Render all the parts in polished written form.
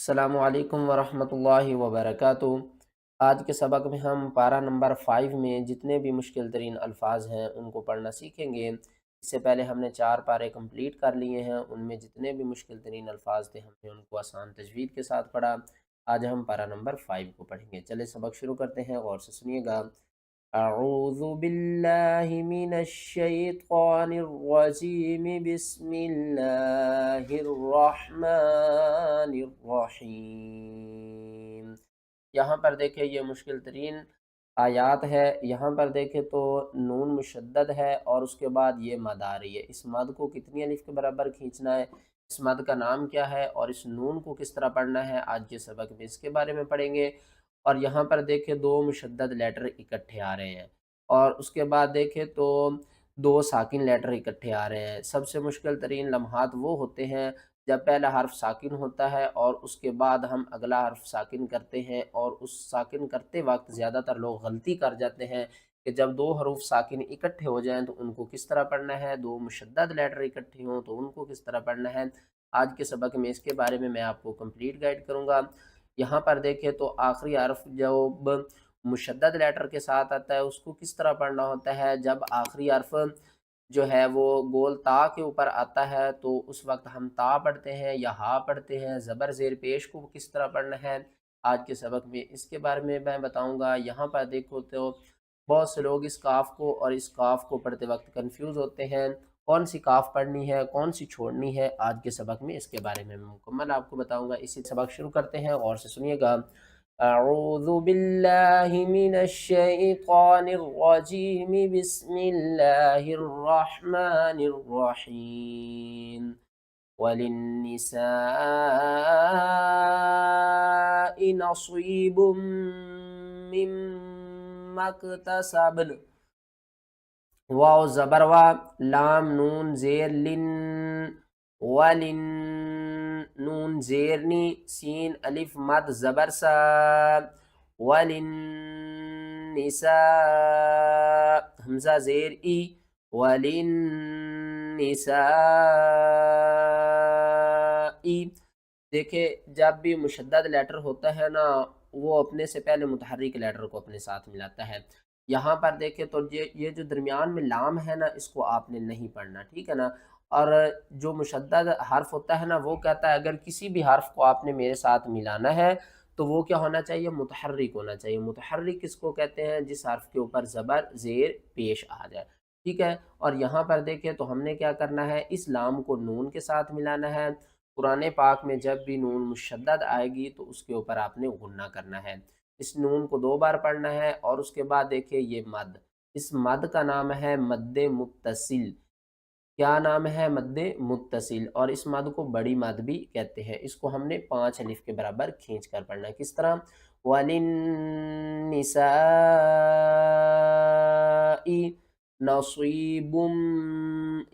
السلام علیکم ورحمۃ اللہ وبرکاتہ۔ آج کے سبق میں ہم پارہ نمبر 5 میں جتنے بھی مشکل ترین الفاظ ہیں ان کو پڑھنا سیکھیں گے۔ اس سے پہلے ہم نے 4 پارے کمپلیٹ کر لیے ہیں، ان میں جتنے بھی مشکل ترین الفاظ تھے ہم نے ان کو آسان تجوید کے ساتھ پڑھا۔ آج ہم پارہ نمبر 5 کو پڑھیں گے۔ چلے سبق شروع کرتے ہیں، غور سے سنیے گا۔ اعوذ باللہ من الشیطان الرجیم، بسم اللہ الرحمن الرحیم۔ یہاں پر دیکھیں یہ مشکل ترین آیات ہے۔ یہاں پر دیکھیں تو نون مشدد ہے اور اس کے بعد یہ مد آ رہی ہے۔ اس مد کو کتنی الف کے برابر کھینچنا ہے، اس مد کا نام کیا ہے اور اس نون کو کس طرح پڑھنا ہے، آج کے سبق میں اس کے بارے میں پڑھیں گے۔ اور یہاں پر دیکھیں 2 مشدد لیٹر اکٹھے آ رہے ہیں اور اس کے بعد دیکھیں تو 2 ساکن لیٹر اکٹھے آ رہے ہیں۔ سب سے مشکل ترین لمحات وہ ہوتے ہیں جب پہلا حرف ساکن ہوتا ہے اور اس کے بعد ہم اگلا حرف ساکن کرتے ہیں، اور اس ساکن کرتے وقت زیادہ تر لوگ غلطی کر جاتے ہیں کہ جب 2 حروف ساکن اکٹھے ہو جائیں تو ان کو کس طرح پڑھنا ہے، 2 مشدد لیٹر اکٹھے ہوں تو ان کو کس طرح پڑھنا ہے۔ آج کے سبق میں اس کے بارے میں آپ کو کمپلیٹ گائیڈ کروں گا۔ یہاں پر دیکھیں تو آخری حرف جب مشدد لیٹر کے ساتھ آتا ہے اس کو کس طرح پڑھنا ہوتا ہے۔ جب آخری حرف جو ہے وہ گول تا کے اوپر آتا ہے تو اس وقت ہم تا پڑھتے ہیں یا ہا پڑھتے ہیں۔ زبر زیر پیش کو کس طرح پڑھنا ہے، آج کے سبق میں اس کے بارے میں بتاؤں گا۔ یہاں پر دیکھو تو بہت سے لوگ اس کاف کو اور اس کاف کو پڑھتے وقت کنفیوز ہوتے ہیں، کون سی کاف پڑھنی ہے کون سی چھوڑنی ہے۔ آج کے سبق میں اس کے بارے میں مکمل آپ کو بتاؤں گا۔ اسی سبق شروع کرتے ہیں، غور سے سنیے گا۔ اعوذ باللہ من الشیطان الرجیم، بسم اللہ الرحمن الرحیم۔ وَلِلنِّسَاءِ نَصِيبٌ مِّمَّا اكْتَسَبْنَ۔ واو زبر وا، لام نون زیر لن، ولن نون زیر نی، سین الف مد زبر سا، ولن نساء حمزہ زیر ای، ولن نساء۔ دیکھیں جب بھی مشدد لیٹر ہوتا ہے نا وہ اپنے سے پہلے متحرک لیٹر کو اپنے ساتھ ملاتا ہے۔ یہاں پر دیکھیں تو یہ جو درمیان میں لام ہے نا اس کو آپ نے نہیں پڑھنا، ٹھیک ہے نا۔ اور جو مشدد حرف ہوتا ہے نا وہ کہتا ہے اگر کسی بھی حرف کو آپ نے میرے ساتھ ملانا ہے تو وہ کیا ہونا چاہیے، متحرک ہونا چاہیے۔ متحرک کس کو کہتے ہیں، جس حرف کے اوپر زبر زیر پیش آ جائے، ٹھیک ہے۔ اور یہاں پر دیکھیں تو ہم نے کیا کرنا ہے، اس لام کو نون کے ساتھ ملانا ہے۔ قرآن پاک میں جب بھی نون مشدد آئے گی تو اس کے اوپر آپ نے غنہ کرنا ہے۔ اس نون کو 2 بار پڑھنا ہے اور اس کے بعد دیکھیں یہ مد، اس مد کا نام ہے مد متصل۔ کیا نام ہے، مد متصل۔ اور اس مد کو بڑی مد بھی کہتے ہیں۔ اس کو ہم نے 5 الف کے برابر کھینچ کر پڑھنا ہے۔ کس طرح، وَلِلنِّسَاءِ نَصِيبٌ،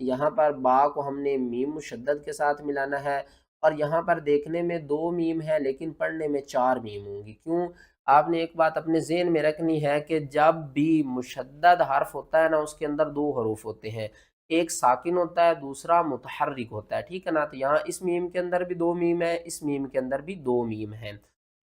یہاں پر با کو ہم نے میم مشدد کے ساتھ ملانا ہے، اور یہاں پر دیکھنے میں 2 میم ہے لیکن پڑھنے میں 4 میم ہوں گی۔ کیوں، آپ نے ایک بات اپنے ذہن میں رکھنی ہے کہ جب بھی مشدد حرف ہوتا ہے نا اس کے اندر 2 حروف ہوتے ہیں، ایک ساکن ہوتا ہے دوسرا متحرک ہوتا ہے، ٹھیک ہے نا۔ تو یہاں اس میم کے اندر بھی 2 میم ہے، اس میم کے اندر بھی 2 میم ہیں،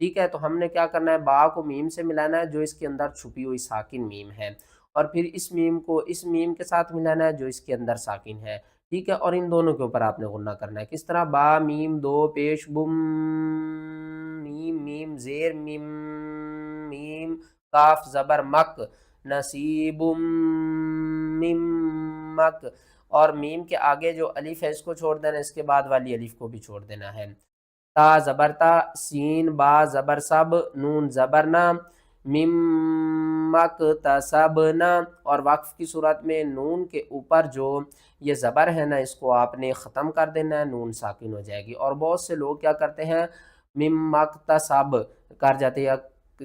ٹھیک ہے۔ تو ہم نے کیا کرنا ہے، با کو میم سے ملانا ہے جو اس کے اندر چھپی ہوئی ساکن میم ہے، اور پھر اس میم کو اس میم کے ساتھ ملانا ہے جو اس کے اندر ساکن ہے، ٹھیک ہے۔ اور ان دونوں کے اوپر آپ نے غنہ کرنا ہے۔ کس طرح، با میم 2 پیش بم، میم میم زیر میم، میم کاف زبر مک، نصیب مک، اور میم کے آگے جو الف ہے اس کو چھوڑ دینا، اس کے بعد والی الف کو بھی چھوڑ دینا ہے۔ تا زبر تا، سین با زبر سب، نون زبر نا، میم مکتسبنا۔ اور وقف کی صورت میں نون کے اوپر جو یہ زبر ہے نا اس کو آپ نے ختم کر دینا ہے، نون ساکن ہو جائے گی۔ اور بہت سے لوگ کیا کرتے ہیں، میم مکتسب کر جاتے ہیں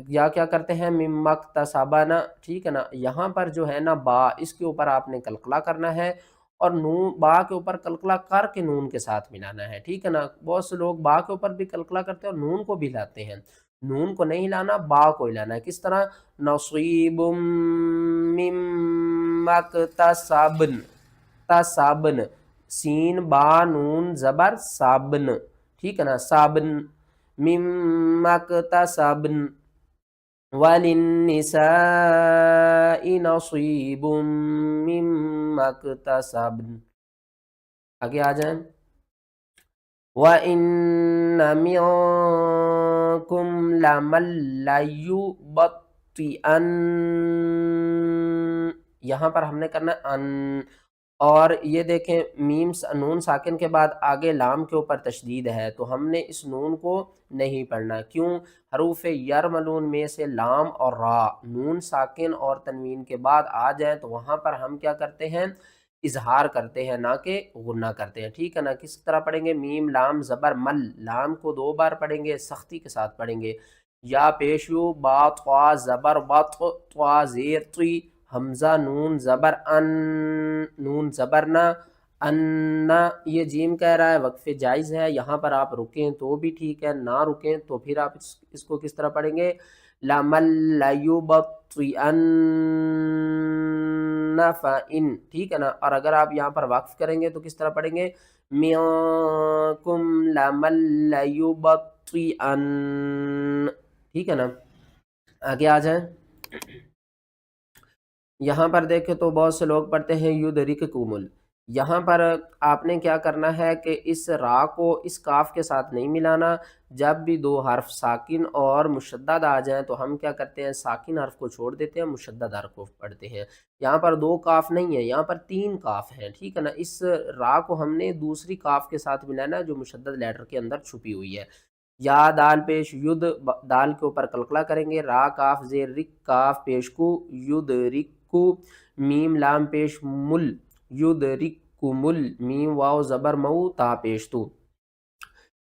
یا کیا کرتے ہیں میم مکتسبنا، ٹھیک ہے نا۔ یہاں پر جو ہے نا با، اس کے اوپر آپ نے قلقلہ کرنا ہے اور نون با کے اوپر قلقلہ کر کے نون کے ساتھ ملانا ہے، ٹھیک ہے نا۔ بہت سے لوگ با کے اوپر بھی قلقلہ کرتے ہیں اور نون کو بھی لاتے ہیں، نون کو نہیں لانا، با کو ہی لانا ہے۔ کس طرح، نصیب مما اکتسبن، تسابن، سین با نون زبر سابن، ٹھیک ہے نا، سابن، مما اکتسبن وَلِلنِّسَاءِ نَصِيبٌ مِّمَّا اكْتَسَبْنَ. آگے آ جائیں. وَإِنَّ مِنكُمْ لَمَن لَّيُبَطِّئَنَّ. یہاں پر ہم نے کرنا ان، اور یہ دیکھیں میم نون ساکن کے بعد آگے لام کے اوپر تشدید ہے، تو ہم نے اس نون کو نہیں پڑھنا. کیوں؟ حروف یرملون میں سے لام اور را نون ساکن اور تنوین کے بعد آ جائیں تو وہاں پر ہم کیا کرتے ہیں؟ اظہار کرتے ہیں، نہ کہ غنہ کرتے ہیں. ٹھیک ہے نا؟ کس طرح پڑھیں گے؟ میم لام زبر مل، لام کو 2 بار پڑھیں گے، سختی کے ساتھ پڑھیں گے. یا پیشو با طوا زبر بط، طوا زیر طی، حمزہ نون زبر ان، نون زبر نہ، ان. یہ جیم کہہ رہا ہے وقف جائز ہے، یہاں پر آپ رکیں تو بھی ٹھیک ہے، نہ رکیں تو پھر آپ اس کو کس طرح پڑھیں گے؟ لَمَن لَّيُبَطِّئَنَّ فَإِن. ٹھیک ہے نا؟ اور اگر آپ یہاں پر وقف کریں گے تو کس طرح پڑھیں گے؟ مِنکُم لَمَن لَّيُبَطِّئَنَّ. ٹھیک ہے نا؟ آگے آ جائیں. یہاں پر دیکھیں تو بہت سے لوگ پڑھتے ہیں یدرککم. یہاں پر آپ نے کیا کرنا ہے کہ اس را کو اس کاف کے ساتھ نہیں ملانا. جب بھی 2 حرف ساکن اور مشدد آ جائیں تو ہم کیا کرتے ہیں؟ ساکن حرف کو چھوڑ دیتے ہیں، مشدد حرف کو پڑھتے ہیں. یہاں پر 2 کاف نہیں ہے، یہاں پر 3 کاف ہیں. ٹھیک ہے نا؟ اس را کو ہم نے دوسری کاف کے ساتھ ملانا ہے جو مشدد لیٹر کے اندر چھپی ہوئی ہے. یا دال پیش ید، دال کے اوپر قلقلہ کریں گے. را کاف زیر رک، کاف پیش کو، ید رک کو. میم لام پیش مل، ید رک کو مل. میم واو زبر مو، تا پیش تو.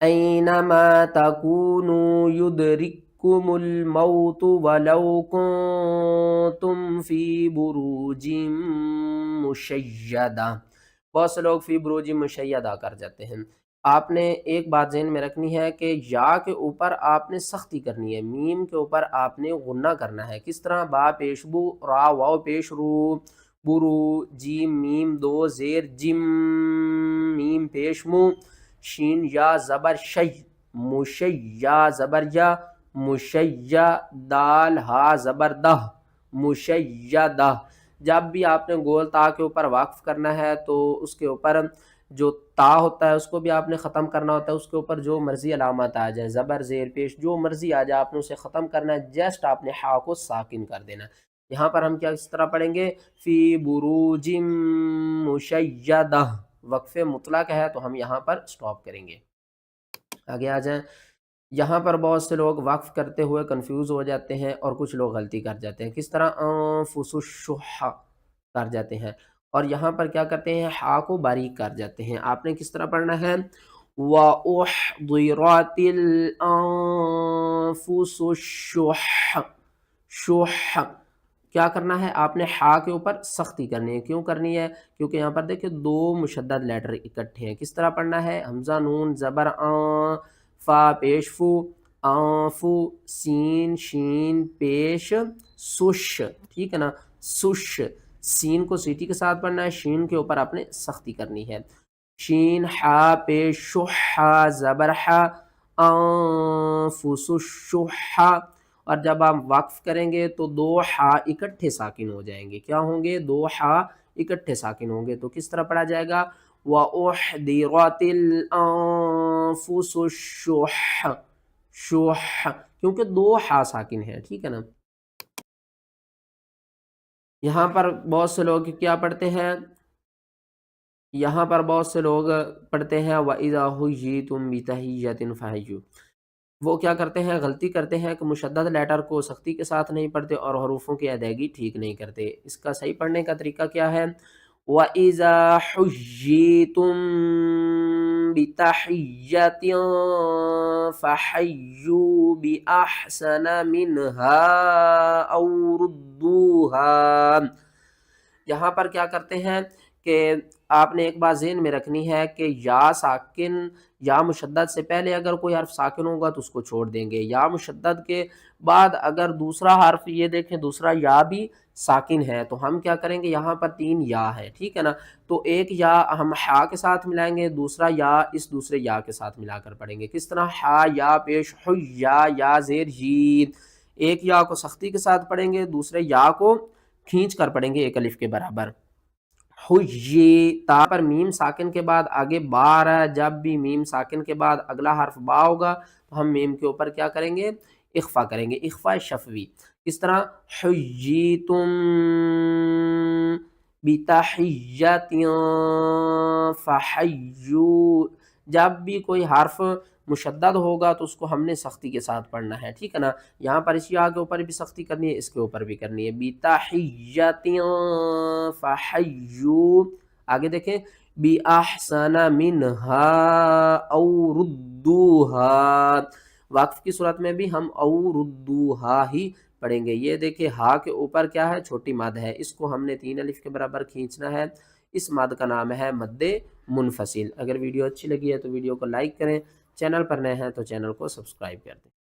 اینما تکونوا یدرککم الموت ولو کنتم فی بروج مشیدہ. بہت سے لوگ فی بروج مشیدہ کر جاتے ہیں. آپ نے ایک بات ذہن میں رکھنی ہے کہ یا کے اوپر آپ نے سختی کرنی ہے، میم کے اوپر آپ نے غنہ کرنا ہے. کس طرح؟ با پیش بو، را واو پیش رو، برو، جیم میم 2 زیر جم، میم پیش مو، شین یا زبر شی، مشی یا زبر یا، مشیہ، دال ہا زبر دہ، مشیدہ. جب بھی آپ نے گول تا کے اوپر وقف کرنا ہے تو اس کے اوپر جو تا ہوتا ہے اس کو بھی آپ نے ختم کرنا ہوتا ہے. اس کے اوپر جو مرضی علامات آ جائیں، زبر زیر پیش جو مرضی آ جائے، آپ نے اسے ختم کرنا ہے. جسٹ آپ نے ہا کو ساکن کر دینا. یہاں پر ہم کیا اس طرح پڑھیں گے؟ فی بروج مشیدہ. وقف مطلق ہے تو ہم یہاں پر سٹاپ کریں گے. آگے آ جائیں. یہاں پر بہت سے لوگ وقف کرتے ہوئے کنفیوز ہو جاتے ہیں اور کچھ لوگ غلطی کر جاتے ہیں. کس طرح؟ انفس الشح کر جاتے ہیں، اور یہاں پر کیا کرتے ہیں؟ ہا کو باریک کر جاتے ہیں. آپ نے کس طرح پڑھنا ہے؟ وَأُحْضِرَتِ الْأَنفُسُ الشُّحَّ. شح کیا کرنا ہے؟ آپ نے ہا کے اوپر سختی کرنی ہے. کیوں کرنی ہے؟ کیونکہ یہاں پر دیکھیں 2 مشدد لیٹر اکٹھے ہیں. کس طرح پڑھنا ہے؟ حمزہ نون زبر آن، فا پیش فو، آنفو، سین شین پیش سش. ٹھیک ہے نا؟ سش. سین کو سیٹی کے ساتھ پڑھنا ہے، شین کے اوپر آپ نے سختی کرنی ہے. شین ہا پیش شحا زبر ہا، انفس الشح. اور جب آپ وقف کریں گے تو 2 ہا اکٹھے ساکن ہو جائیں گے. کیا ہوں گے؟ 2 ہا اکٹھے ساکن ہوں گے. تو کس طرح پڑھا جائے گا؟ وَأُحْضِرَتِ الْأَنفُسُ الشُّحَّ. شح کیونکہ 2 ہا ساکن ہے. ٹھیک ہے نا؟ یہاں پر بہت سے لوگ کیا پڑھتے ہیں؟ یہاں پر بہت سے لوگ پڑھتے ہیں وَإِذَا حُيِّيتُم بِتَحِيَّةٍ فَحَيُّوا. وہ کیا کرتے ہیں؟ غلطی کرتے ہیں کہ مشدد لیٹر کو سختی کے ساتھ نہیں پڑھتے اور حروفوں کی ادائیگی ٹھیک نہیں کرتے. اس کا صحیح پڑھنے کا طریقہ کیا ہے؟ وَإِذَا حُيِّيتُم بِتَحِيَّةٍ فَحَيُّوا بِأَحْسَنَ مِنْهَا أَوْ رُدُّوهَا. یہاں پر کیا کرتے ہیں کہ آپ نے ایک بات ذہن میں رکھنی ہے کہ یا ساکن یا مشدد سے پہلے اگر کوئی حرف ساکن ہوگا تو اس کو چھوڑ دیں گے، یا مشدد کے بعد اگر دوسرا حرف، یہ دیکھیں دوسرا یا بھی ساکن ہے تو ہم کیا کریں گے، یہاں پر 3 یا ہے، ٹھیک ہے نا، تو ایک یا ہم ہا کے ساتھ ملائیں گے، دوسرا یا اس دوسرے یا کے ساتھ ملا کر پڑھیں گے۔ کس طرح؟ ہا یا پیش یا زیر جید، ایک یا کو سختی کے ساتھ پڑھیں گے، دوسرے یا کو کھینچ کر پڑھیں گے ایک الف کے برابر۔ تا پر میم ساکن کے بعد آگے با آ رہا ہے، جب بھی میم ساکن کے بعد اگلا حرف با ہوگا تو ہم میم کے اوپر کیا کریں گے، اخفا کریں گے، اخفا شفوی۔ اس طرح حییتم بتحیۃ فحیو، جب بھی کوئی حرف مشدد ہوگا تو اس کو ہم نے سختی کے ساتھ پڑھنا ہے، ٹھیک ہے نا، یہاں پر اس یا کے اوپر بھی سختی کرنی ہے، اس کے اوپر بھی کرنی ہے، بتحیۃ فحیو۔ آگے دیکھیں بِأَحْسَنَ مِنْهَا أَوْ رُدُّوهَا، وقف کی صورت میں بھی ہم او ردوہا ہی پڑھیں گے۔ یہ دیکھیں ہا کے اوپر کیا ہے، چھوٹی مد ہے، اس کو ہم نے 3 الف کے برابر کھینچنا ہے، اس مد کا نام ہے مد منفصل۔ اگر ویڈیو اچھی لگی ہے تو ویڈیو کو لائک کریں، چینل پر نئے ہیں تو چینل کو سبسکرائب کر دیں۔